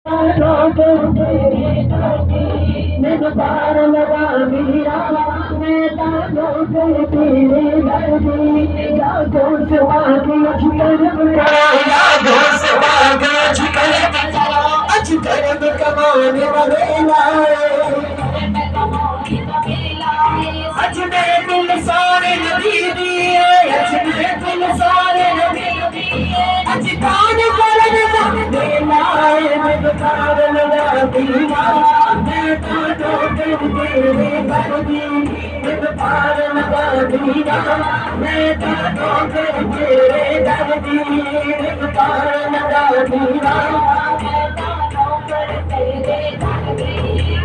मैं पार लगा मीरा मैं तारों से तेरे दर्दी यादों से आगे अजकर यादों से आगे अजकर में कमाने वाला अज मेरे दिल सारे नबी दिए अज मेरे दिल सारे नबी दिए अज कान करन दे लाए मैं पार लगा दीना मैं काटो तेरे दर्दी मैं पार लगा दीना मैं काटो तेरे दर्दी मैं पार लगा दीना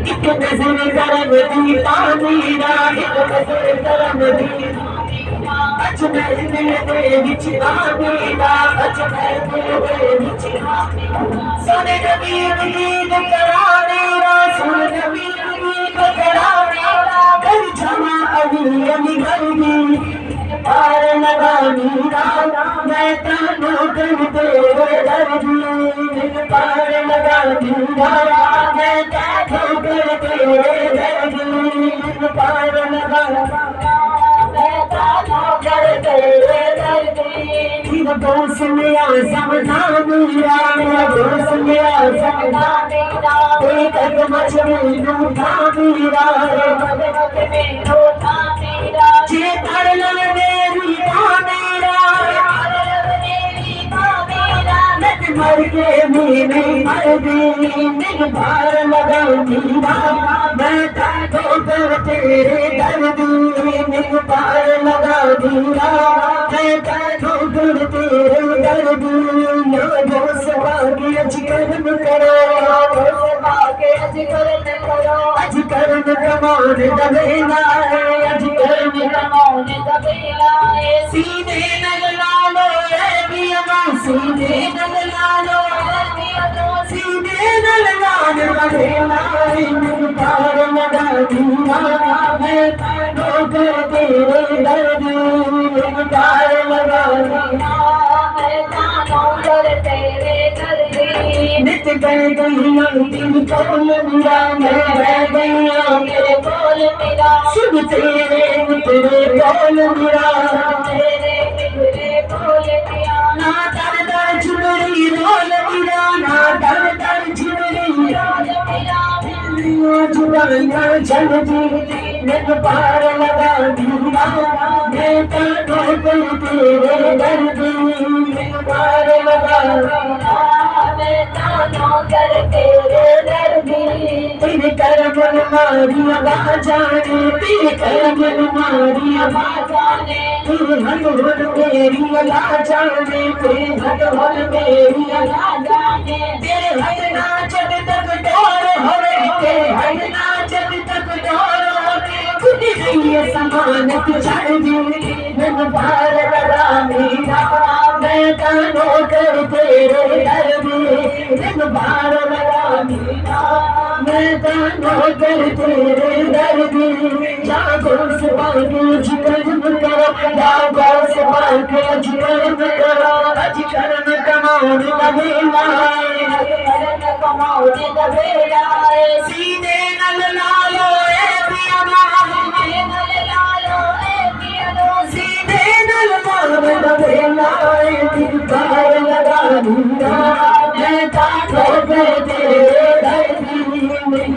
एक नजर करम दी पानीरा एक नजर करम दी अज मैं दे विच आमीरा अज मैं दे विच सोने नबी दी करारेरा सोने नबी दी करारेरा कर जमा अली अली गली पार लगा मीरा मैं तानो कर तेरे दर्दी मैं पार लगा मीरा मैं तानो कर तेरे दर्दी मैं पार लगा मैं तानो कर तेरे दर्दी मेरा दोस्त मेरा समझा मीरा मेरा दोस्त मेरा समझा मीरा कोई कदम मचली रूठा मीरा में रूठा मीरा जे तर लगे मर के मेरे मर गई मेरे पार लगा मीरा मैं ताको कर तेरे दर्दी मेरे पार लगा मीरा मैं ताको कर तेरे दर्दी यादों से आगे अज कर्म करो यादों से आगे अज कर्म करो अज कर्म कमाने दबेला है अज कर्म कमाने दबेला है सीने नल लालो है बिया सीने नल लालो है बिया सीने नल लालो दबेला है मैं पार लगा दीना मैं तानो कर तेरे दर्दी मैं पार लगा दीना मैं तानो कर तेरे दर्दी नित कर गईया दिल कोल मेरा मैं रह गईया मेरे कोल मेरा सुन तेरे तेरे कोल मेरा तेरे मेरे कोल मेरा ना दर दर झुमरी रोल मेरा ना दर दर झुमरी रोल मेरा जुड़ाइया जल्दी मैं पार लगा दीना मैं तानो कर तेरे दर्दी मैं पार लगा मैं तानो कर तेरे दर्दी तेरे कर्म मारिया बाजाने तेरे कर्म मारिया बाजाने तेरे भगवान मेरी ला जाने तेरे भगवान मेरी ला जाने तेरे हर नाचत तक डोर होवे तेरे हर नाचत तक डोर होवे खुद ही समान चढ़ दी मैं पार लगा मीरा मैं तानो कर तेरे दर्दी मैं पार लगा मीरा मैं तानो कर तेरे दर्दी जागो से बागे जिक्र करो जागो से बागे जिक्र करो अज कर्म कमाने दबेला कमाने दबेला सीने नल लालो ए पिया सीने नल लालो ए पिया सीने नल लालो दबेला दिल पार लगा दूंगा मैं ताको कर तेरे दर्दी मैं